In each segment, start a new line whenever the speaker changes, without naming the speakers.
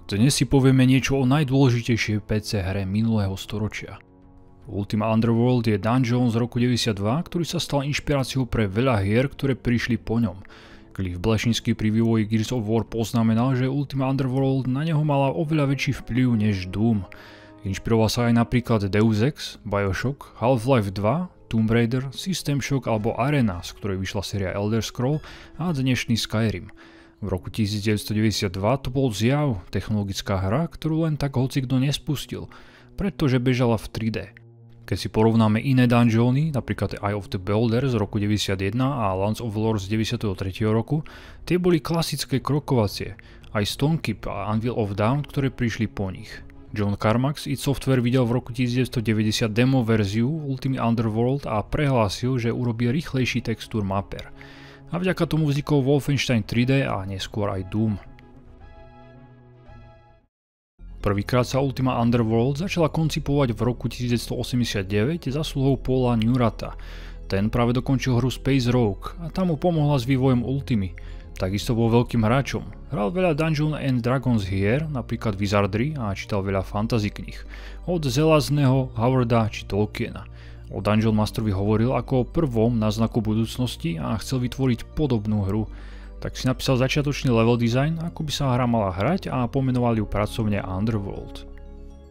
Dnes si povieme niečo o najdôležitejšej PC hre minulého storočia. Ultima Underworld je dungeon z roku 92, ktorý sa stal inšpiráciou pre veľa hier, ktoré prišli po ňom. Cliff Bleszinski pri vývoji Gears of War poznamenal, že Ultima Underworld na neho mala oveľa väčší vplyv než Doom. Inšpiroval sa aj napríklad Deus Ex, Bioshock, Half-Life 2, Tomb Raider, System Shock alebo Arena, z ktorej vyšla séria Elder Scroll a dnešný Skyrim. V roku 1992 to bol zjav, technologická hra, ktorú len tak hocikto nespustil, pretože bežala v 3D. Keď si porovnáme iné dungeony, napríklad Eye of the Beholder z roku 91 a Lands of Lore z 93. roku, tie boli klasické krokovacie, aj Stonekeep a Anvil of Down, ktoré prišli po nich. John Carmack z id Software videl v roku 1990 demo verziu Ultima Underworld a prehlásil, že urobí rýchlejší textúr mapper. A vďaka tomu vznikol Wolfenstein 3D a neskôr aj Doom. Prvýkrát sa Ultima Underworld začala koncipovať v roku 1989 zásluhou Paula Neurata. Ten práve dokončil hru Space Rogue a tam mu pomohla s vývojom Ultimy. Takisto bol veľkým hráčom. Hral veľa Dungeons and Dragons hier, napríklad Wizardry a čítal veľa fantasy kníh. Od Zelazného, Howarda či Tolkiena. O Dungeon Masterovi hovoril ako o prvom náznaku budúcnosti a chcel vytvoriť podobnú hru. Tak si napísal začiatočný level design, ako by sa hra mala hrať a pomenoval ju pracovne Underworld.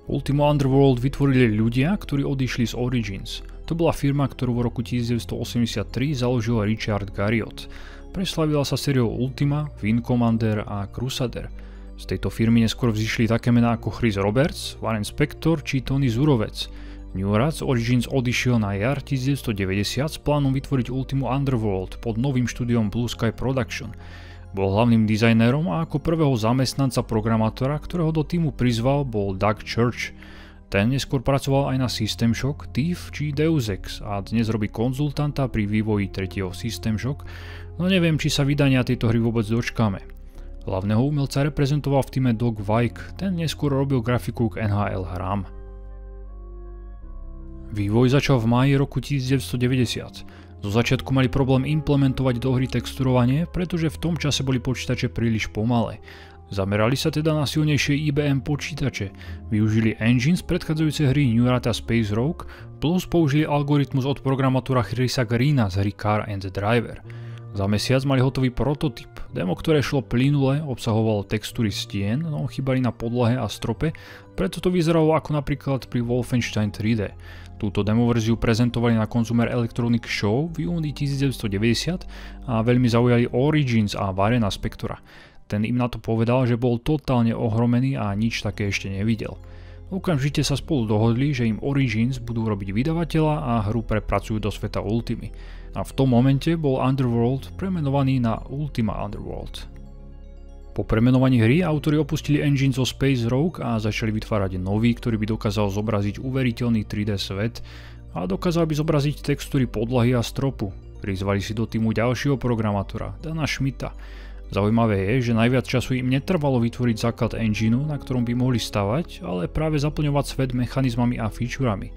Ultima Underworld vytvorili ľudia, ktorí odišli z Origins. To bola firma, ktorú v roku 1983 založil Richard Garriott. Preslavila sa sériou Ultima, Wing Commander a Crusader. Z tejto firmy neskôr vzýšli také mená ako Chris Roberts, Warren Spector či Tony Zurovec. Neurath z Origins odišiel na jar 1990 s plánom vytvoriť Ultimu Underworld pod novým štúdiom Blue Sky Production. Bol hlavným dizajnérom a ako prvého zamestnanca programátora, ktorého do týmu prizval, bol Doug Church. Ten neskôr pracoval aj na System Shock, Thief či Deus Ex a dnes robí konzultanta pri vývoji tretieho System Shock, no neviem, či sa vydania tejto hry vôbec dočkáme. Hlavného umelca reprezentoval v týme Doug Weick, ten neskôr robil grafiku k NHL hrám. Vývoj začal v máji roku 1990. Zo začiatku mali problém implementovať do hry texturovanie, pretože v tom čase boli počítače príliš pomalé. Zamerali sa teda na silnejšie IBM počítače, využili engine z predchádzajúcej hry Neurata Space Rogue, plus použili algoritmus od programátora Chrisa Greena z hry Car and Driver. Za mesiac mali hotový prototyp. Demo, ktoré šlo plynule, obsahovalo textúry stien, no chýbali na podlahe a strope, preto to vyzeralo ako napríklad pri Wolfenstein 3D. Túto demo verziu prezentovali na Consumer Electronics Show v júni 1990 a veľmi zaujali Origins a Warrena Spectora. Ten im na to povedal, že bol totálne ohromený a nič také ešte nevidel. Okamžite sa spolu dohodli, že im Origins budú robiť vydavateľa a hru prepracujú do sveta Ultimy. A v tom momente bol Underworld premenovaný na Ultima Underworld. Po premenovaní hry autori opustili engine zo Space Rogue a začali vytvárať nový, ktorý by dokázal zobraziť uveriteľný 3D svet a dokázal by zobraziť textúry podlahy a stropu. Prizvali si do týmu ďalšieho programátora, Dana Schmidta. Zaujímavé je, že najviac času im netrvalo vytvoriť základ engineu, na ktorom by mohli stavať, ale práve zaplňovať svet mechanizmami a featurami.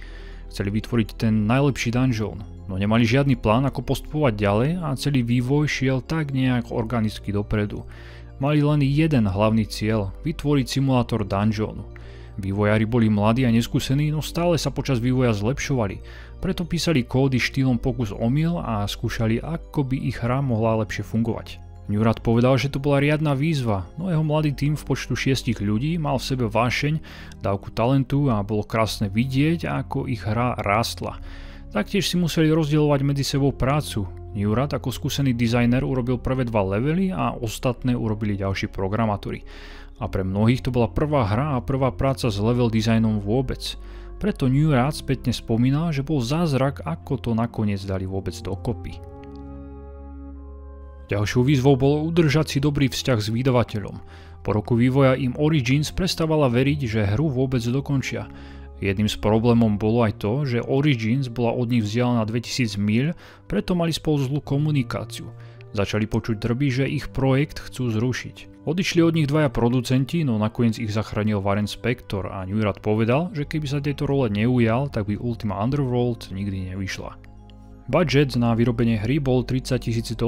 Chceli vytvoriť ten najlepší dungeon, no nemali žiadny plán, ako postupovať ďalej a celý vývoj šiel tak nejak organicky dopredu. Mali len jeden hlavný cieľ – vytvoriť simulátor dungeonu. Vývojári boli mladí a neskúsení, no stále sa počas vývoja zlepšovali, preto písali kódy štýlom pokus omyl a skúšali, ako by ich hra mohla lepšie fungovať. Neurath povedal, že to bola riadna výzva, no jeho mladý tím v počtu 6 ľudí mal v sebe vášeň, dávku talentu a bolo krásne vidieť, ako ich hra rástla. Taktiež si museli rozdielovať medzi sebou prácu. Neurath ako skúsený dizajner urobil prvé 2 levely a ostatné urobili ďalší programátori. A pre mnohých to bola prvá hra a prvá práca s level dizajnom vôbec. Preto Neurath spätne spomínal, že bol zázrak, ako to nakoniec dali vôbec dokopy. Ďalšou výzvou bolo udržať si dobrý vzťah s vydavateľom. Po roku vývoja im Origins prestávala veriť, že hru vôbec dokončia. Jedným z problémom bolo aj to, že Origins bola od nich vzdialená 2000 míľ, preto mali spolu zlú komunikáciu. Začali počuť drby, že ich projekt chcú zrušiť. Odišli od nich 2 producenti, no nakoniec ich zachránil Warren Spector a Neurath povedal, že keby sa tejto role neujal, tak by Ultima Underworld nikdy nevyšla. Budget na vyrobenie hry bol $30,000,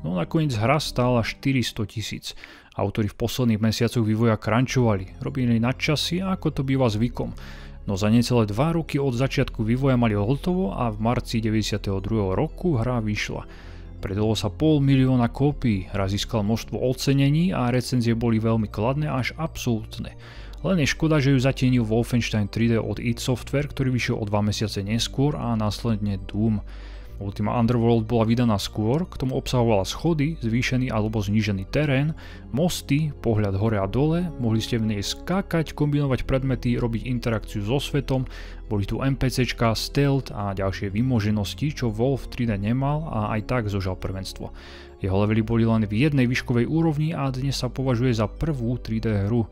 no nakoniec hra stála $400,000. Autori v posledných mesiacoch vývoja crunchovali, robili nadčasy, ako to býva zvykom. No za necelé 2 roky od začiatku vývoja mali hotovo a v marci 92. roku hra vyšla. Predalo sa 500,000 kópií, hra získala množstvo ocenení a recenzie boli veľmi kladné až absolútne. Len je škoda, že ju zatienil Wolfenstein 3D od id Software, ktorý vyšiel o 2 mesiace neskôr a následne Doom. Ultima Underworld bola vydaná skôr, k tomu obsahovala schody, zvýšený alebo znížený terén, mosty, pohľad hore a dole, mohli ste v nej skákať, kombinovať predmety, robiť interakciu so svetom, boli tu NPCčka, stealth a ďalšie vymoženosti, čo Wolf 3D nemal a aj tak zožal prvenstvo. Jeho levely boli len v jednej výškovej úrovni a dnes sa považuje za prvú 3D hru.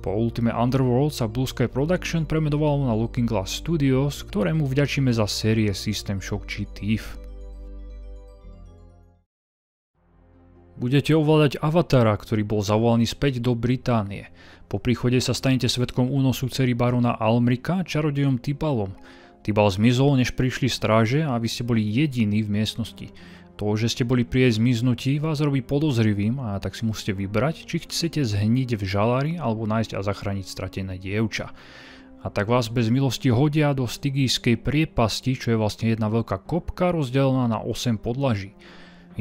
Po Ultime Underworld sa Blue Sky Production premenovalo na Looking Glass Studios, ktorému vďačíme za série System Shock či Thief. Budete ovládať Avatara, ktorý bol zavolaný späť do Británie. Po príchode sa stanete svedkom únosu dcery barona Almrika čarodejom Tybalom. Tybal zmizol, než prišli stráže a vy ste boli jediní v miestnosti. To, že ste boli pri jej zmiznutí, vás robí podozrivým a tak si musíte vybrať, či chcete zhniť v žalári alebo nájsť a zachrániť stratené dievča. A tak vás bez milosti hodia do Stygijskej priepasti, čo je vlastne jedna veľká kopka rozdelená na 8 podlaží.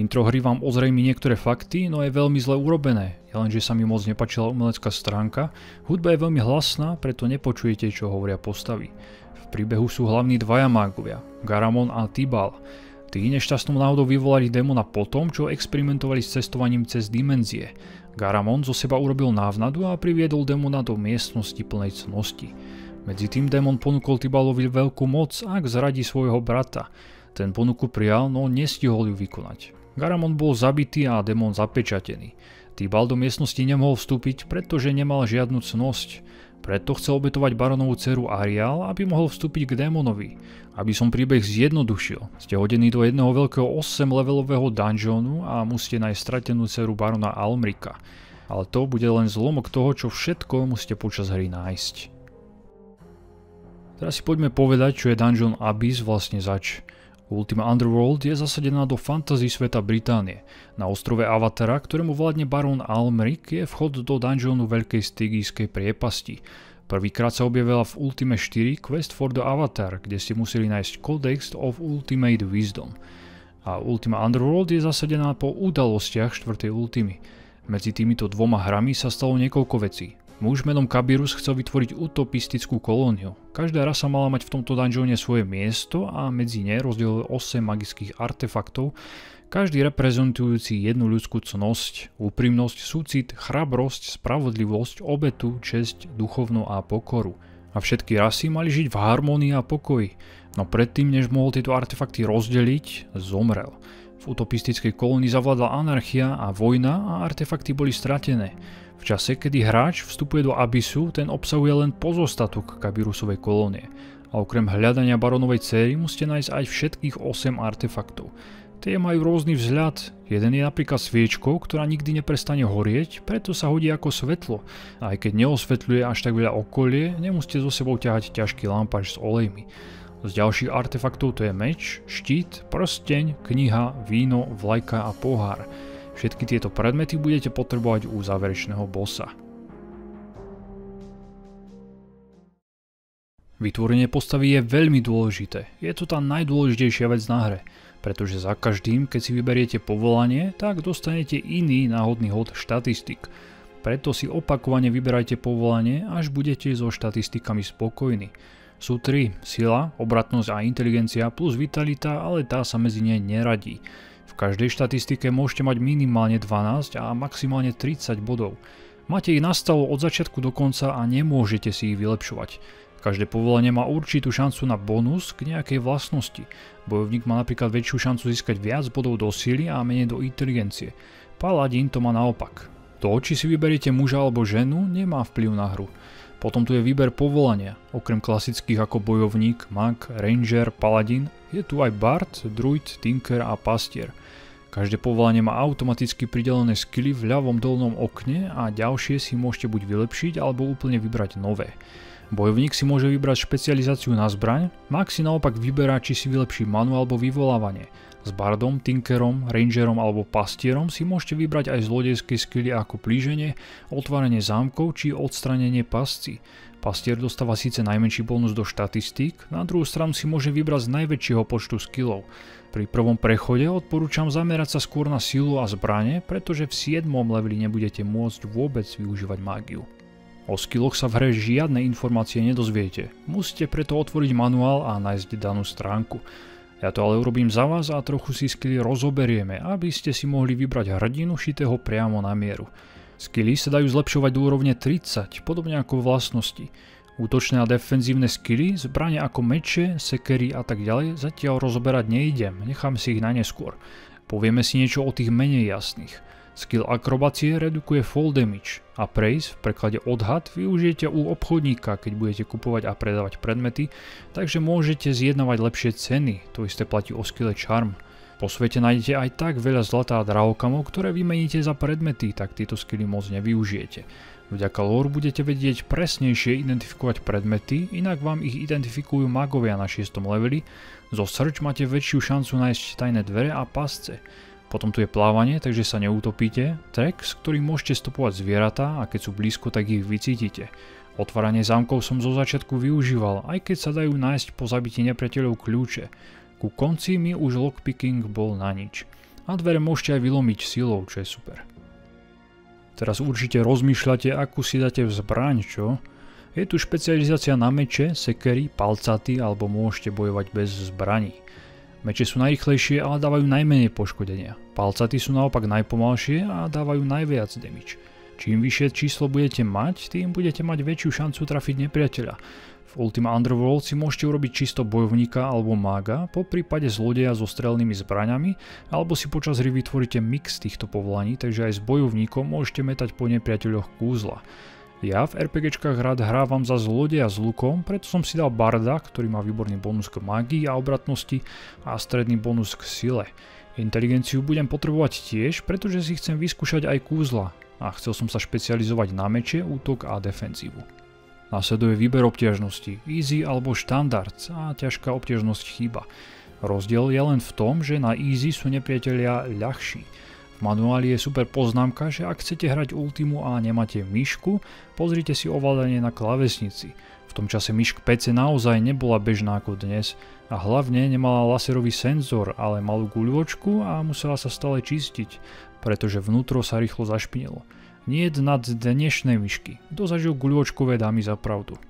Intro hry vám ozrejmí niektoré fakty, no je veľmi zle urobené, jelenže sa mi moc nepačila umelecká stránka, hudba je veľmi hlasná, preto nepočujete, čo hovoria postavy. V príbehu sú hlavní dvaja mágovia, Garamon a Tybal. Tí nešťastnou náhodou vyvolali démona po tom, čo experimentovali s cestovaním cez dimenzie. Garamon zo seba urobil návnadu a priviedol démona do miestnosti plnej cnosti. Medzi tým démon ponúkol Tybalovi veľkú moc, ak zradí svojho brata. Ten ponuku prijal, no nestihol ju vykonať. Garamon bol zabitý a démon zapečatený. Tybal do miestnosti nemohol vstúpiť, pretože nemal žiadnu cnosť. Preto chcel obetovať baronovú dceru Arial, aby mohol vstúpiť k démonovi. Aby som príbeh zjednodušil, ste hodení do jedného veľkého 8-levelového dungeonu a musíte nájsť stratenú dceru barona Almrika. Ale to bude len zlomok toho, čo všetko musíte počas hry nájsť. Teraz si poďme povedať, čo je Dungeon Abyss vlastne zač. Ultima Underworld je zasadená do fantasy sveta Británie. Na ostrove Avatara, ktorému vládne barón Almric, je vchod do dungeonu Veľkej Stygijskej priepasti. Prvýkrát sa objavila v Ultime 4 Quest for the Avatar, kde ste museli nájsť Codex of Ultimate Wisdom. A Ultima Underworld je zasadená po udalostiach 4. Ultimy. Medzi týmito dvoma hrami sa stalo niekoľko vecí. Muž menom Kabirus chcel vytvoriť utopistickú kolóniu. Každá rasa mala mať v tomto dungeone svoje miesto a medzi ne rozdelil 8 magických artefaktov, každý reprezentujúci jednu ľudskú cnosť, úprimnosť, súcit, chrabrosť, spravodlivosť, obetu, česť, duchovnú a pokoru. A všetky rasy mali žiť v harmónii a pokoji, no predtým, než mohol tieto artefakty rozdeliť, zomrel. V utopistickej kolónii zavládla anarchia a vojna a artefakty boli stratené. V čase, kedy hráč vstupuje do Abyssu, ten obsahuje len pozostatok Kabirusovej kolónie. A okrem hľadania baronovej céry musíte nájsť aj všetkých 8 artefaktov. Tie majú rôzny vzhľad. Jeden je napríklad sviečkou, ktorá nikdy neprestane horieť, preto sa hodí ako svetlo. A aj keď neosvetľuje až tak veľa okolie, nemusíte so sebou ťahať ťažký lampač s olejmi. Z ďalších artefaktov to je meč, štít, prsteň, kniha, víno, vlajka a pohár. Všetky tieto predmety budete potrebovať u záverečného bossa. Vytvorenie postavy je veľmi dôležité. Je to tá najdôležitejšia vec na hre, pretože za každým, keď si vyberiete povolanie, tak dostanete iný náhodný hod štatistik. Preto si opakovane vyberajte povolanie, až budete so štatistikami spokojní. Sú 3, sila, obratnosť a inteligencia plus vitalita, ale tá sa medzi ne neradí. V každej štatistike môžete mať minimálne 12 a maximálne 30 bodov. Máte ich nastalo od začiatku do konca a nemôžete si ich vylepšovať. Každé povolanie má určitú šancu na bonus k nejakej vlastnosti. Bojovník má napríklad väčšiu šancu získať viac bodov do síly a menej do inteligencie. Paladín to má naopak. To, či si vyberiete muža alebo ženu, nemá vplyv na hru. Potom tu je výber povolania. Okrem klasických ako bojovník, mag, ranger, paladín, je tu aj bard, druid, tinker a pastier. Každé povolanie má automaticky pridelené skilly v ľavom dolnom okne a ďalšie si môžete buď vylepšiť alebo úplne vybrať nové. Bojovník si môže vybrať špecializáciu na zbraň, mag si naopak vyberá, či si vylepší manu alebo vyvolávanie. S bardom, tinkerom, rangerom alebo pastierom si môžete vybrať aj zlodejské skily ako plíženie, otváranie zámkov či odstránenie pasci. Pastier dostáva síce najmenší bonus do štatistík, na druhú stranu si môže vybrať z najväčšieho počtu skillov. Pri prvom prechode odporúčam zamerať sa skôr na silu a zbrane, pretože v 7. leveli nebudete môcť vôbec využívať mágiu. O skilloch sa v hre žiadne informácie nedozviete, musíte preto otvoriť manuál a nájsť danú stránku. Ja to ale urobím za vás a trochu si skilly rozoberieme, aby ste si mohli vybrať hrdinu šitého priamo na mieru. Skilly sa dajú zlepšovať do úrovne 30, podobne ako vlastnosti. Útočné a defenzívne skilly, zbrane ako meče, sekery a tak ďalej zatiaľ rozoberať neidem, nechám si ich na neskôr. Povieme si niečo o tých menej jasných. Skill akrobácie redukuje fall damage a praise, v preklade odhad, využijete u obchodníka, keď budete kupovať a predávať predmety, takže môžete zjednávať lepšie ceny, to isté platí o skille charm. Po svete nájdete aj tak veľa zlata a drahokamov, ktoré vymeníte za predmety, tak tieto skilly moc nevyužijete. Vďaka lore budete vedieť presnejšie identifikovať predmety, inak vám ich identifikujú magovia na 6. leveli, zo search máte väčšiu šancu nájsť tajné dvere a pasce. Potom tu je plávanie, takže sa neutopíte, track, s ktorým môžete stopovať zvieratá a keď sú blízko, tak ich vycítite. Otváranie zámkov som zo začiatku využíval, aj keď sa dajú nájsť po zabití nepriateľov kľúče. Ku konci mi už lockpicking bol na nič. A dvere môžete aj vylomiť silou, čo je super. Teraz určite rozmýšľate, akú si dáte v zbraň, čo? Je tu špecializácia na meče, sekery, palcaty alebo môžete bojovať bez zbraní. Meče sú najrýchlejšie, ale dávajú najmenej poškodenia. Palcaty sú naopak najpomalšie a dávajú najviac damage. Čím vyššie číslo budete mať, tým budete mať väčšiu šancu trafiť nepriateľa. V Ultima Underworld si môžete urobiť čisto bojovníka alebo mága, po prípade zlodeja so strelnými zbraňami, alebo si počas hry vytvoríte mix týchto povolaní, takže aj s bojovníkom môžete metať po nepriateľoch kúzla. Ja v RPGčkách rád hrávam za zlodeja s lukom, preto som si dal barda, ktorý má výborný bonus k mágii a obratnosti a stredný bonus k sile. Inteligenciu budem potrebovať tiež, pretože si chcem vyskúšať aj kúzla a chcel som sa špecializovať na meče, útok a defenzívu. Nasleduje výber obťažnosti, easy alebo štandard a ťažká obťažnosť chýba. Rozdiel je len v tom, že na easy sú nepriatelia ľahší. V manuáli je super poznámka, že ak chcete hrať Ultimu a nemáte myšku, pozrite si ovládanie na klávesnici. V tom čase myšk PC naozaj nebola bežná ako dnes a hlavne nemala laserový senzor, ale malú guľočku a musela sa stále čistiť, pretože vnútro sa rýchlo zašpinilo. Nie nad dnešnej myšky, kto zažil guľočkové dámy za pravdu.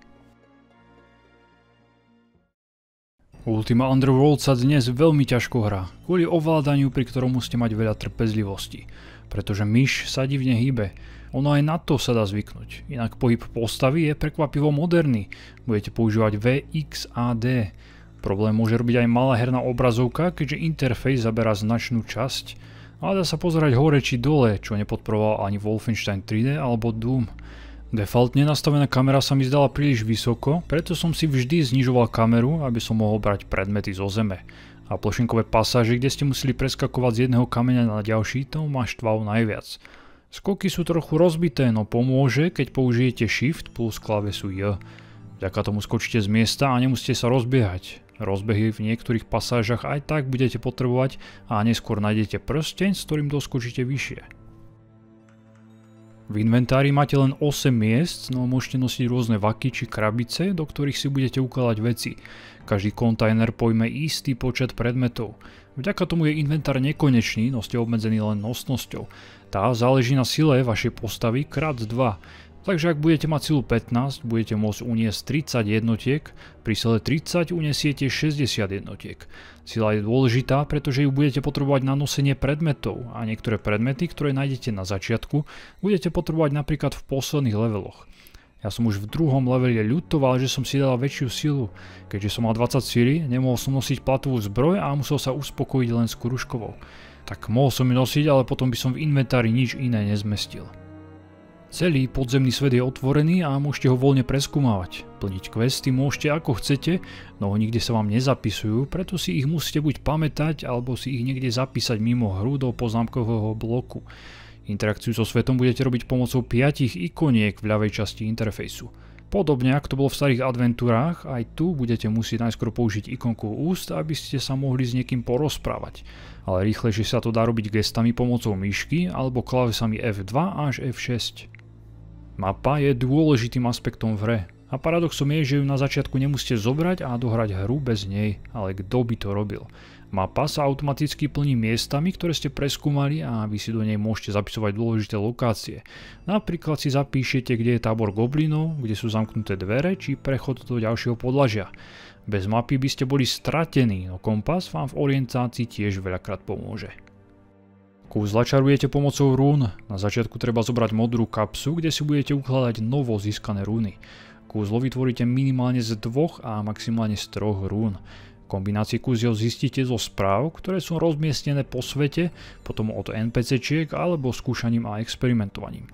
Ultima Underworld sa dnes veľmi ťažko hrá, kvôli ovládaniu, pri ktorom musíte mať veľa trpezlivosti, pretože myš sa divne hýbe. Ono aj na to sa dá zvyknúť, inak pohyb postavy je prekvapivo moderný, budete používať V, X a D. Problém môže robiť aj malá herná obrazovka, keďže interfejs zaberá značnú časť, ale dá sa pozerať hore či dole, čo nepodporoval ani Wolfenstein 3D alebo Doom. Defaultne nastavená kamera sa mi zdala príliš vysoko, preto som si vždy znižoval kameru, aby som mohol brať predmety zo zeme. A plošinkové pasáže, kde ste museli preskakovať z jedného kameňa na ďalší, to ma štvalo najviac. Skoky sú trochu rozbité, no pomôže, keď použijete Shift plus klávesu J. Vďaka tomu skočíte z miesta a nemusíte sa rozbiehať. Rozbehy v niektorých pasážach aj tak budete potrebovať a neskôr nájdete prsteň, s ktorým doskočíte vyššie. V inventári máte len 8 miest, no môžete nosiť rôzne vaky či krabice, do ktorých si budete ukladať veci. Každý kontajner pojme istý počet predmetov. Vďaka tomu je inventár nekonečný, no ste obmedzení len nosnosťou. Tá záleží na sile vašej postavy krát 2. Takže ak budete mať silu 15, budete môcť uniesť 30 jednotiek, pri sile 30 uniesiete 60 jednotiek. Sila je dôležitá, pretože ju budete potrebovať na nosenie predmetov a niektoré predmety, ktoré nájdete na začiatku, budete potrebovať napríklad v posledných leveloch. Ja som už v 2. leveli ľutoval, že som si dal väčšiu silu. Keďže som mal 20 síly, nemohol som nosiť platovú zbroj a musel sa uspokojiť len s kružkovou. Tak mohol som ju nosiť, ale potom by som v inventári nič iné nezmestil. Celý podzemný svet je otvorený a môžete ho voľne preskúmavať. Plniť questy môžete ako chcete, no nikde sa vám nezapisujú, preto si ich musíte buď pamätať, alebo si ich niekde zapísať mimo hru do poznámkového bloku. Interakciu so svetom budete robiť pomocou 5 ikoniek v ľavej časti interfejsu. Podobne ako to bolo v starých adventúrách, aj tu budete musieť najskôr použiť ikonku úst, aby ste sa mohli s niekým porozprávať. Ale rýchlejšie sa to dá robiť gestami pomocou myšky alebo klávesami F2 až F6. Mapa je dôležitým aspektom v hre a paradoxom je, že ju na začiatku nemusíte zobrať a dohrať hru bez nej, ale kto by to robil? Mapa sa automaticky plní miestami, ktoré ste preskúmali a vy si do nej môžete zapisovať dôležité lokácie. Napríklad si zapíšete, kde je tábor goblinov, kde sú zamknuté dvere či prechod do ďalšieho podlažia. Bez mapy by ste boli stratení, no kompas vám v orientácii tiež veľakrát pomôže. Kúzla čarujete pomocou rún. Na začiatku treba zobrať modrú kapsu, kde si budete ukladať novo získané rúny. Kúzlo vytvoríte minimálne z 2 a maximálne z 3 rún. Kombinácie kúziel zistíte zo správ, ktoré sú rozmiestnené po svete, potom od NPCčiek alebo skúšaním a experimentovaním.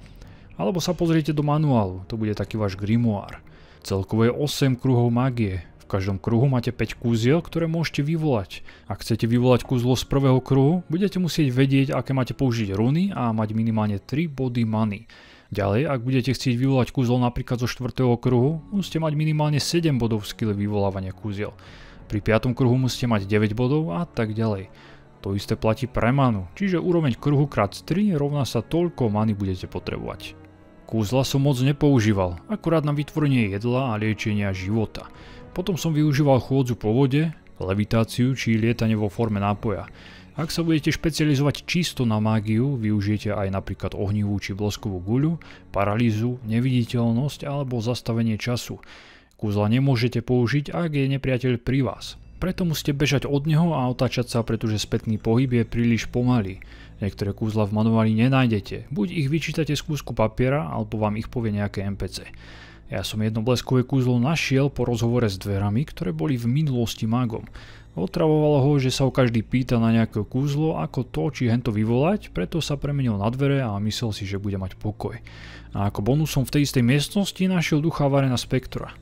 Alebo sa pozriete do manuálu, to bude taký váš grimoire. Celkovo je 8 kruhov mágie. V každom kruhu máte 5 kúziel, ktoré môžete vyvolať. Ak chcete vyvolať kúzlo z prvého kruhu, budete musieť vedieť, aké máte použiť runy a mať minimálne 3 body many. Ďalej, ak budete chcieť vyvolať kúzlo napríklad zo 4. kruhu, musíte mať minimálne 7 bodov v skille vyvolávania kúziel. Pri 5. kruhu musíte mať 9 bodov a tak ďalej. To isté platí pre manu, čiže úroveň kruhu x 3 rovná sa toľko many budete potrebovať. Kúzla som moc nepoužíval, akurát na vytvorenie jedla a liečenia života. Potom som využíval chôdzu po vode, levitáciu či lietanie vo forme nápoja. Ak sa budete špecializovať čisto na mágiu, využijete aj napríklad ohnivú či bleskovú guľu, paralýzu, neviditeľnosť alebo zastavenie času. Kúzla nemôžete použiť, ak je nepriateľ pri vás. Preto musíte bežať od neho a otáčať sa, pretože spätný pohyb je príliš pomalý. Niektoré kúzla v manuáli nenájdete, buď ich vyčítate z kúsku papiera, alebo vám ich povie nejaké NPC. Ja som jedno bleskové kúzlo našiel po rozhovore s dverami, ktoré boli v minulosti mágom. Otravovalo ho, že sa ho každý pýta na nejaké kúzlo, ako to či hento vyvolať, preto sa premenil na dvere a myslel si, že bude mať pokoj. A ako bonusom v tej istej miestnosti našiel ducha Varena Spectora.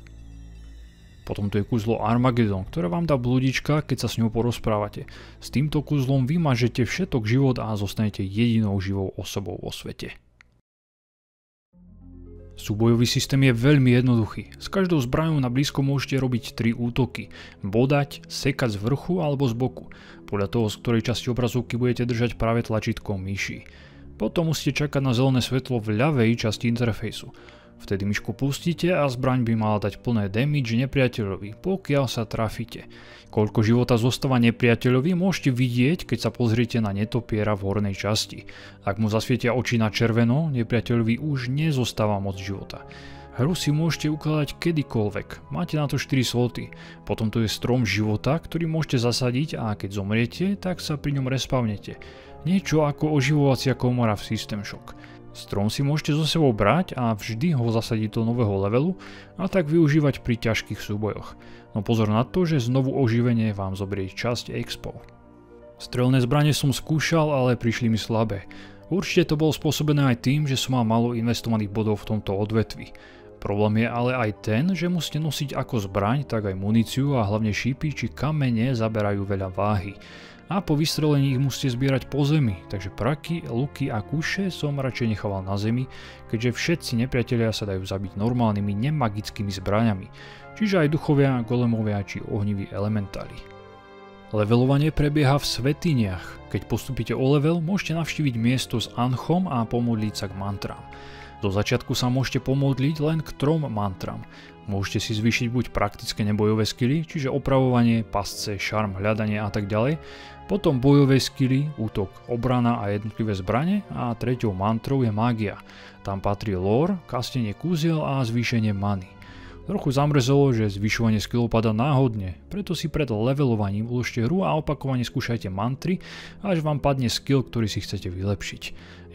Potom tu je kúzlo Armageddon, ktoré vám dá blúdička, keď sa s ňou porozprávate. S týmto kúzlom vymažete všetok život a zostanete jedinou živou osobou vo svete. Súbojový systém je veľmi jednoduchý. S každou zbraňou na blízko môžete robiť 3 útoky. Bodať, sekať z vrchu alebo z boku. Podľa toho, z ktorej časti obrazovky budete držať práve tlačítko myši. Potom musíte čakať na zelené svetlo v ľavej časti interfejsu. Vtedy myšku pustíte a zbraň by mala dať plné damage nepriateľovi, pokiaľ sa trafíte. Koľko života zostáva nepriateľovi môžete vidieť, keď sa pozriete na netopiera v hornej časti. Ak mu zasvietia oči na červeno, nepriateľovi už nezostáva moc života. Hru si môžete ukladať kedykoľvek, máte na to 4 sloty. Potom tu je strom života, ktorý môžete zasadiť a keď zomriete, tak sa pri ňom respavnete. Niečo ako oživovacia komora v System Shock. Strom si môžete so sebou brať a vždy ho zasadiť do nového levelu a tak využívať pri ťažkých súbojoch. No pozor na to, že znovu oživenie vám zoberie časť expo. Strelné zbrane som skúšal, ale prišli mi slabé. Určite to bolo spôsobené aj tým, že som mal málo investovaných bodov v tomto odvetvi. Problém je ale aj ten, že musíte nosiť ako zbraň, tak aj muníciu a hlavne šípy či kamene zaberajú veľa váhy. A po vystrelení ich musíte zbierať po zemi, takže praky, luky a kuše som radšej nechával na zemi, keďže všetci nepriatelia sa dajú zabiť normálnymi nemagickými zbraňami, čiže aj duchovia, golemovia či ohniví elementáli. Levelovanie prebieha v svätyniach. Keď postupíte o level, môžete navštíviť miesto s anchom a pomodliť sa k mantrám. Do začiatku sa môžete pomodliť len k 3 mantram. Môžete si zvýšiť buď praktické nebojové skily, čiže opravovanie, pasce, šarm, hľadanie a tak ďalej, potom bojové skily, útok, obrana a jednotlivé zbrane a 3. mantrou je mágia. Tam patrí lore, kastenie kúziel a zvýšenie many. Trochu zamrzelo, že zvyšovanie skillov padá náhodne, preto si pred levelovaním uložte hru a opakovane skúšajte mantry, až vám padne skill, ktorý si chcete vylepšiť.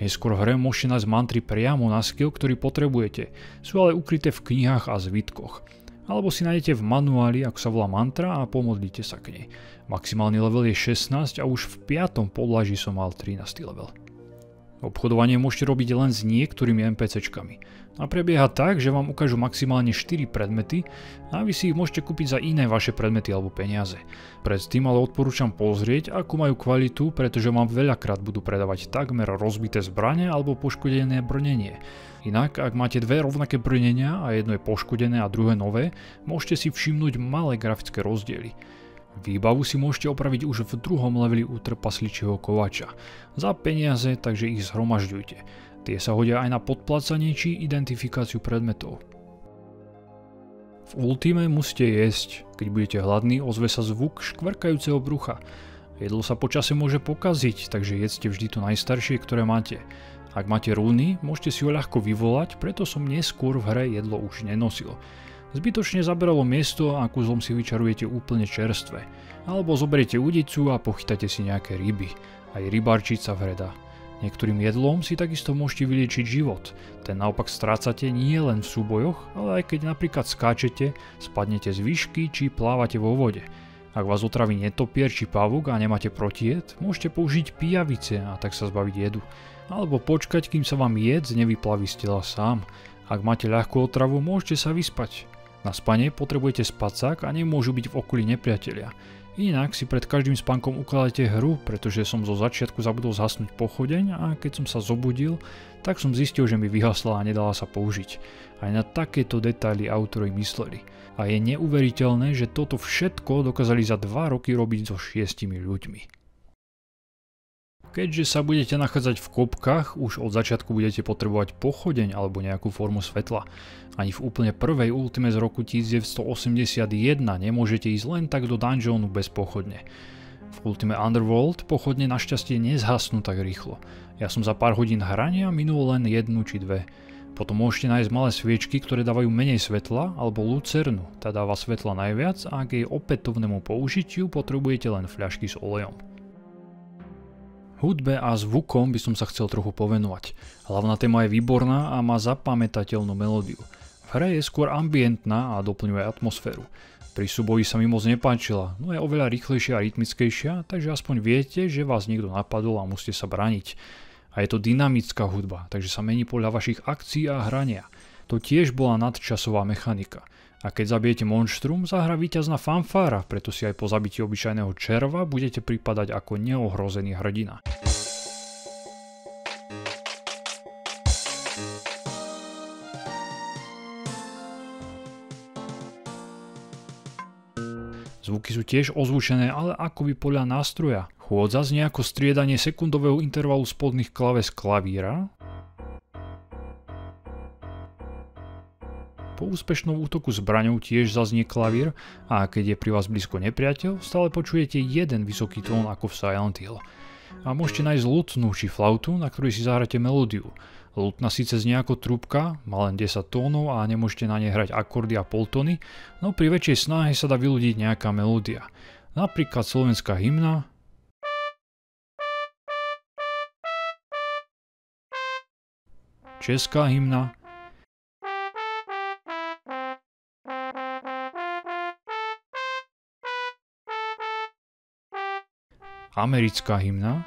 Neskôr v hre môžete nájsť mantry priamo na skill, ktorý potrebujete, sú ale ukryté v knihách a zvitkoch. Alebo si nájdete v manuáli, ako sa volá mantra a pomodlite sa k nej. Maximálny level je 16 a už v 5. podlaží som mal 13. level. Obchodovanie môžete robiť len s niektorými NPCčkami. A prebieha tak, že vám ukážu maximálne 4 predmety a vy si ich môžete kúpiť za iné vaše predmety alebo peniaze. Predtým ale odporúčam pozrieť, akú majú kvalitu, pretože vám veľakrát budú predávať takmer rozbité zbrane alebo poškodené brnenie. Inak, ak máte dve rovnaké brnenia a jedno je poškodené a druhé nové, môžete si všimnúť malé grafické rozdiely. Výbavu si môžete opraviť už v druhom leveli u trpasličieho kovača. Za peniaze, takže ich zhromažďujte. Tie sa hodia aj na podplácanie či identifikáciu predmetov. V Ultime musíte jesť. Keď budete hladní, ozve sa zvuk škvrkajúceho brucha. Jedlo sa počase môže pokaziť, takže jedzte vždy to najstaršie, ktoré máte. Ak máte rúny, môžete si ho ľahko vyvolať, preto som neskôr v hre jedlo už nenosil. Zbytočne zaberalo miesto a kúzlom si vyčarujete úplne čerstvé. Alebo zoberiete udicu a pochytáte si nejaké ryby. Aj rybárčica v hre dá. Niektorým jedlom si takisto môžete vyliečiť život. Ten naopak strácate nie len v súbojoch, ale aj keď napríklad skáčete, spadnete z výšky či plávate vo vode. Ak vás otraví netopier či pavúk a nemáte protijed, môžete použiť pijavice a tak sa zbaviť jedu. Alebo počkať, kým sa vám jed nevyplaví z tela sám. Ak máte ľahkú otravu, môžete sa vyspať. Na spanie potrebujete spacák a nemôžu byť v okolí nepriatelia. Inak si pred každým spánkom ukladáte hru, pretože som zo začiatku zabudol zhasnúť pochodeň a keď som sa zobudil, tak som zistil, že mi vyhasla a nedala sa použiť. Aj na takéto detaily autori mysleli. A je neuveriteľné, že toto všetko dokázali za 2 roky robiť so 6 ľuďmi. Keďže sa budete nachádzať v kopkách, už od začiatku budete potrebovať pochodeň alebo nejakú formu svetla. Ani v úplne prvej Ultime z roku 1981 nemôžete ísť len tak do dungeonu bez pochodne. V Ultime Underworld pochodne našťastie nezhasnú tak rýchlo. Ja som za pár hodín hrania minul len 1 či 2. Potom môžete nájsť malé sviečky, ktoré dávajú menej svetla, alebo lucernu, tá dáva svetla najviac a k jej opätovnému použitiu potrebujete len fľašky s olejom. Hudbe a zvukom by som sa chcel trochu povenovať. Hlavná téma je výborná a má zapamätateľnú melódiu. V hre je skôr ambientná a doplňuje atmosféru. Pri súboji sa mi moc nepáčila, no je oveľa rýchlejšia a rytmickejšia, takže aspoň viete, že vás niekto napadol a musíte sa brániť. A je to dynamická hudba, takže sa mení podľa vašich akcií a hrania. To tiež bola nadčasová mechanika. A keď zabijete monštrum, zahrá víťazná fanfára, preto si aj po zabití obyčajného červa budete pripadať ako neohrozený hrdina. Zvuky sú tiež ozvučené, ale akoby podľa nástroja. Chôdza znie ako striedanie sekundového intervalu spodných kláves klavíra. Po úspešnom útoku zbraňou tiež zaznie klavír a keď je pri vás blízko nepriateľ, stále počujete jeden vysoký tón ako v Silent Hill. A môžete nájsť lutnu či flautu, na ktorej si zahráte melódiu. Lutna síce znie ako trúbka, má len 10 tónov a nemôžete na nej hrať akordy a poltóny, no pri väčšej snahe sa dá vyľudiť nejaká melódia. Napríklad slovenská hymna, česká hymna, americká hymna,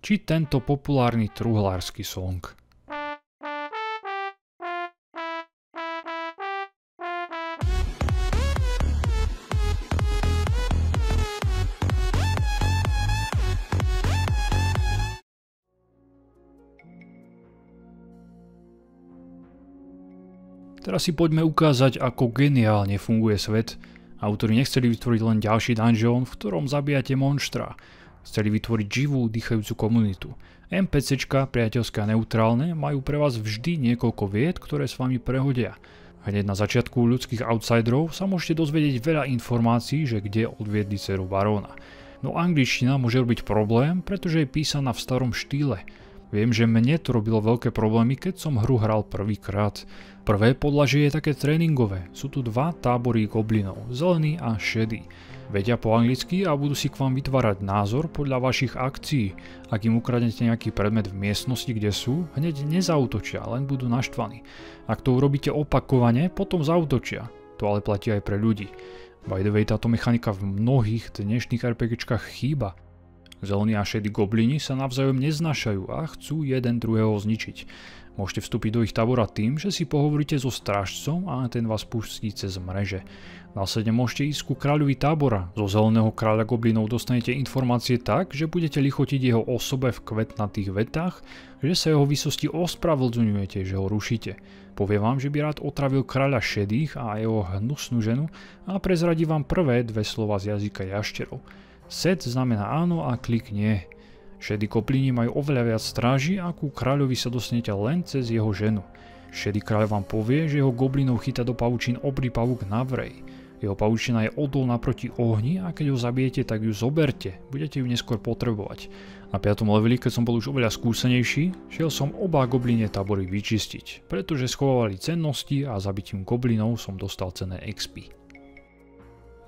či tento populárny truhlársky song. Teraz si poďme ukázať, ako geniálne funguje svet. Autori nechceli vytvoriť len ďalší dungeon, v ktorom zabíjate monštra. Chceli vytvoriť živú, dýchajúcu komunitu. NPCčka, priateľské a neutrálne, majú pre vás vždy niekoľko vied, ktoré s vami prehodia. Hneď na začiatku ľudských outsiderov sa môžete dozvedieť veľa informácií, že kde odviedli dceru baróna. No angličtina môže robiť problém, pretože je písaná v starom štýle. Viem, že mne to robilo veľké problémy, keď som hru hral prvýkrát. Prvé podlažie je také tréningové. Sú tu 2 tábory goblinov, zelený a šedý. Vedia po anglicky a budú si k vám vytvárať názor podľa vašich akcií. Ak im ukradnete nejaký predmet v miestnosti, kde sú, hneď nezautočia, len budú naštvaní. Ak to urobíte opakovane, potom zautočia. To ale platí aj pre ľudí. By the way, táto mechanika v mnohých dnešných RPGčkách chýba. Zelení a šedí goblini sa navzájom neznášajú a chcú jeden druhého zničiť. Môžete vstúpiť do ich tábora tým, že si pohovoríte so strážcom a ten vás pustí cez mreže. Následne môžete ísť ku kráľovi tábora. Zo zeleného kráľa goblinov dostanete informácie tak, že budete lichotiť jeho osobe v kvetnatých vetách, že sa jeho výsosti ospravedlňujete, že ho rušíte. Povie vám, že by rád otravil kráľa šedých a jeho hnusnú ženu a prezradí vám prvé dve slova z jazyka jašterov. Set znamená áno a klik nie. Šedí goblini majú oveľa viac stráži a ku kráľovi sa dostanete len cez jeho ženu. Šedý kráľ vám povie, že jeho goblinov chytá do pavučín obrý pavúk Navrej. Jeho pavučina je odolná proti ohni a keď ho zabijete, tak ju zoberte, budete ju neskôr potrebovať. Na 5. leveli, keď som bol už oveľa skúsenejší, šiel som oba goblinie tábory vyčistiť, pretože schovávali cennosti a zabitím goblinov som dostal cenné XP.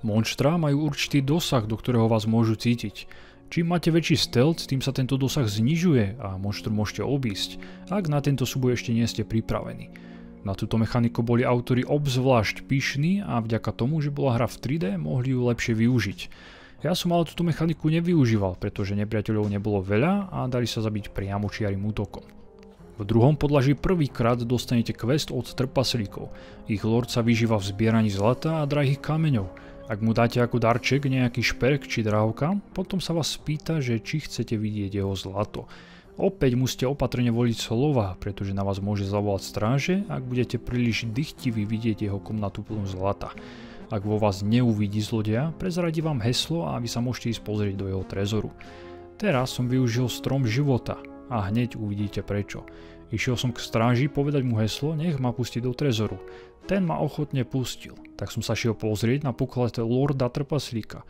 Monštra majú určitý dosah, do ktorého vás môžu cítiť. Čím máte väčší stealth, tým sa tento dosah znižuje a monštru môžete obísť, ak na tento súboj ešte nie ste pripravení. Na túto mechaniku boli autori obzvlášť pyšní a vďaka tomu, že bola hra v 3D, mohli ju lepšie využiť. Ja som ale túto mechaniku nevyužíval, pretože nepriateľov nebolo veľa a dali sa zabiť priamočiarym útokom. V druhom podlaží prvýkrát dostanete quest od trpaslíkov. Ich lord sa vyžíva v zbieraní zlata a drahých kameňov. Ak mu dáte ako darček nejaký šperk či drahokam, potom sa vás spýta, že či chcete vidieť jeho zlato. Opäť musíte opatrne voliť slova, pretože na vás môže zavolať stráže, ak budete príliš dychtiví vidieť jeho komnatu plnú zlata. Ak vo vás neuvidí zlodeja, prezradí vám heslo a vy sa môžete ísť pozrieť do jeho trezoru. Teraz som využil strom života a hneď uvidíte prečo. Išiel som k stráži povedať mu heslo, nech ma pustí do trezoru. Ten ma ochotne pustil, tak som sa šiel pozrieť na poklad lorda trpaslíka.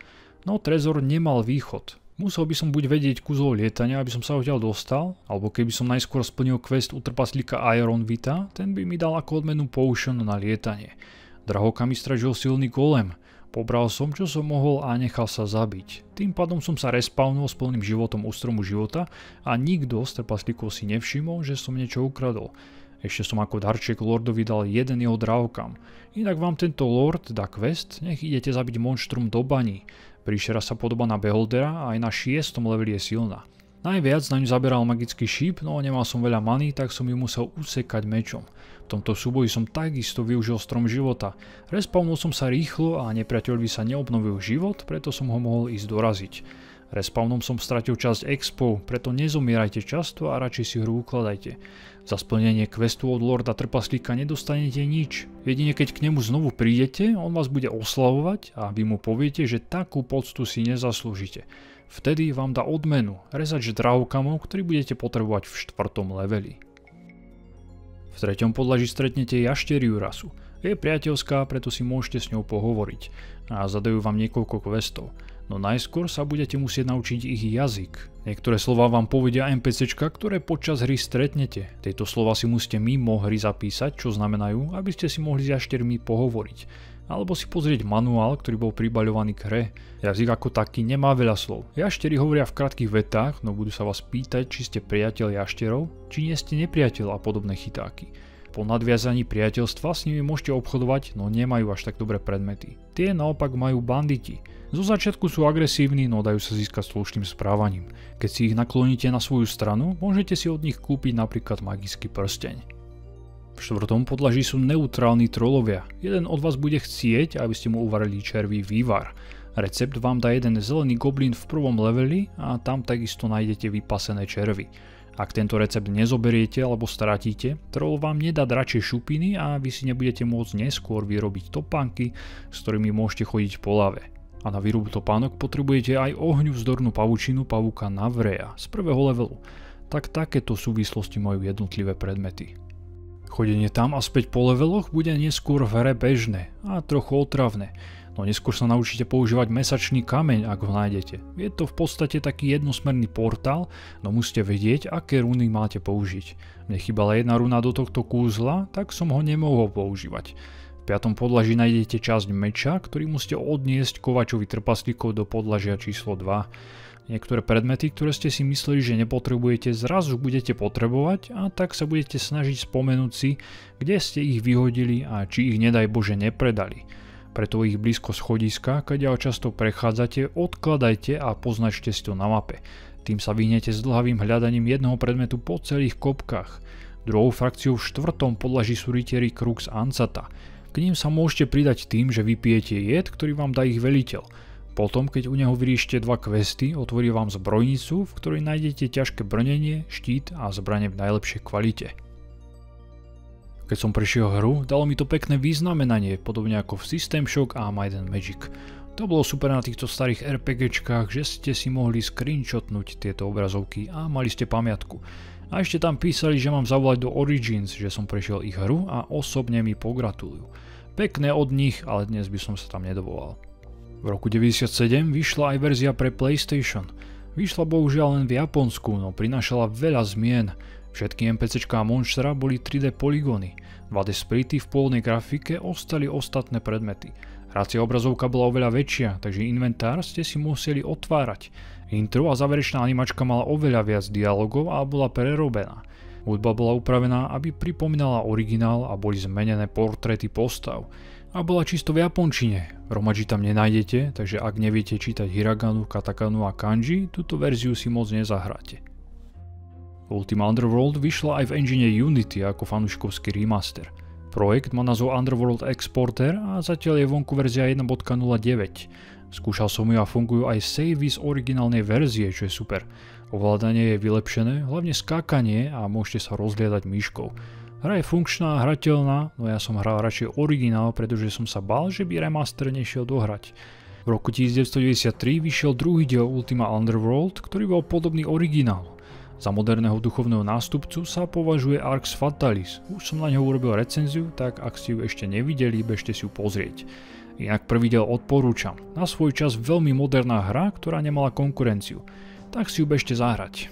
No trezor nemal východ. Musel by som buď vedieť kúzlo lietania, aby som sa odtiaľ dostal, alebo keby som najskôr splnil quest u trpaslíka Iron Vita, ten by mi dal ako odmenu potion na lietanie. Drahokami strážil silný golem. Pobral som, čo som mohol a nechal sa zabiť. Tým pádom som sa respawnol s plným životom u stromu života a nikto z trpaslíkov si nevšimol, že som niečo ukradol. Ešte som ako darček lordovi dal jeden jeho drahokam. Inak vám tento lord dá quest, nech idete zabiť monštrum do baní. Príšera sa podobá na Beholdera a aj na 6. leveli je silná. Najviac na ňu zaberal magický šíp, no nemal som veľa many, tak som ju musel usekať mečom. V tomto súboji som takisto využil strom života. Respawnul som sa rýchlo a nepriateľovi sa neobnovil život, preto som ho mohol ísť doraziť. Respawnom som stratil časť expov, preto nezomierajte často a radšej si hru ukladajte. Za splnenie questu od lorda trpaslíka nedostanete nič. Jedine keď k nemu znovu prídete, on vás bude oslavovať a vy mu poviete, že takú poctu si nezaslúžite. Vtedy vám dá odmenu, rezač drahokamov, ktorý budete potrebovať v 4. leveli. V 3. podlaží stretnete jašteriu rasu. Je priateľská, preto si môžete s ňou pohovoriť a zadajú vám niekoľko questov. No najskôr sa budete musieť naučiť ich jazyk. Niektoré slová vám povedia NPCčka, ktoré počas hry stretnete. Tieto slova si musíte mimo hry zapísať, čo znamenajú, aby ste si mohli s jaštermi pohovoriť. Alebo si pozrieť manuál, ktorý bol pribaľovaný k hre. Jazyk ako taký nemá veľa slov. Jašteri hovoria v krátkych vetách, no budú sa vás pýtať, či ste priateľ jašterov, či nie ste nepriateľ a podobné chytáky. Po nadviazaní priateľstva s nimi môžete obchodovať, no nemajú až tak dobré predmety. Tie naopak majú banditi. Zo začiatku sú agresívni, no dajú sa získať slušným správaním. Keď si ich nakloníte na svoju stranu, môžete si od nich kúpiť napríklad magický prsteň. V 4. podlaží sú neutrálni trolovia. Jeden od vás bude chcieť, aby ste mu uvarili červý vývar. Recept vám dá jeden zelený goblin v 1. leveli a tam takisto nájdete vypasené červy. Ak tento recept nezoberiete alebo stratíte, troll vám nedá dračie šupiny a vy si nebudete môcť neskôr vyrobiť topánky, s ktorými môžete chodiť po lave. A na výrobu topánok potrebujete aj ohňuzdornú pavučinu pavúka Navreja z 1. levelu. Tak takéto súvislosti majú jednotlivé predmety. Chodenie tam a späť po leveloch bude neskôr v hre bežné a trochu otravné. No neskôr sa naučíte používať mesačný kameň, ak ho nájdete. Je to v podstate taký jednosmerný portál, no musíte vedieť, aké runy máte použiť. Mne chýbala jedna runa do tohto kúzla, tak som ho nemohol používať. V 5. podlaží nájdete časť meča, ktorý musíte odniesť kovačovi trpaslíkov do podlažia číslo 2. Niektoré predmety, ktoré ste si mysleli, že nepotrebujete, zrazu budete potrebovať a tak sa budete snažiť spomenúť si, kde ste ich vyhodili a či ich nedaj Bože nepredali. Preto ich blízko schodiska, keď často prechádzate, odkladajte a poznačte si to na mape. Tým sa vyhnete s dlhavým hľadaním jedného predmetu po celých kopkách. Druhou frakciou v 4. podlaží sú rytieri Crux Ansata. K ním sa môžete pridať tým, že vypijete jed, ktorý vám dá ich veliteľ. Potom, keď u neho vyriešite 2 questy, otvorí vám zbrojnicu, v ktorej nájdete ťažké brnenie, štít a zbrane v najlepšej kvalite. Keď som prešiel hru, dalo mi to pekné vyznamenanie, podobne ako v System Shock a Might and Magic. To bolo super na týchto starých RPGčkách, že ste si mohli screenshotnúť tieto obrazovky a mali ste pamiatku. A ešte tam písali, že mám zavolať do Origins, že som prešiel ich hru a osobne mi pogratulujú. Pekné od nich, ale dnes by som sa tam nedovolal. V roku 1997 vyšla aj verzia pre PlayStation. Vyšla bohužiaľ len v Japonsku, no prinášala veľa zmien. Všetky NPCčká a monštra boli 3D polygóny. 2D splity v pôvodnej grafike ostali ostatné predmety. Hracia obrazovka bola oveľa väčšia, takže inventár ste si museli otvárať. Intro a záverečná animačka mala oveľa viac dialogov a bola prerobená. Hudba bola upravená, aby pripomínala originál a boli zmenené portréty postav. A bola čisto v japončine. Romaji tam nenájdete, takže ak neviete čítať hiraganu, katakanu a kanji, túto verziu si moc nezahráte. Ultima Underworld vyšla aj v engine Unity ako fanúšikovský remaster. Projekt má názov Underworld Exporter a zatiaľ je vonku verzia 1.09. Skúšal som ju a fungujú aj savey z originálnej verzie, čo je super. Ovládanie je vylepšené, hlavne skákanie a môžete sa rozhliadať myškou. Hra je funkčná a hrateľná, no ja som hral radšej originál, pretože som sa bál, že by remaster nešiel dohrať. V roku 1993 vyšiel druhý diel Ultima Underworld, ktorý bol podobný originálu. Za moderného duchovného nástupcu sa považuje Arx Fatalis. Už som na ňo urobil recenziu, tak ak ste ju ešte nevideli, bežte si ju pozrieť. Inak prvý diel odporúčam. Na svoj čas veľmi moderná hra, ktorá nemala konkurenciu. Tak si ju bežte zahrať.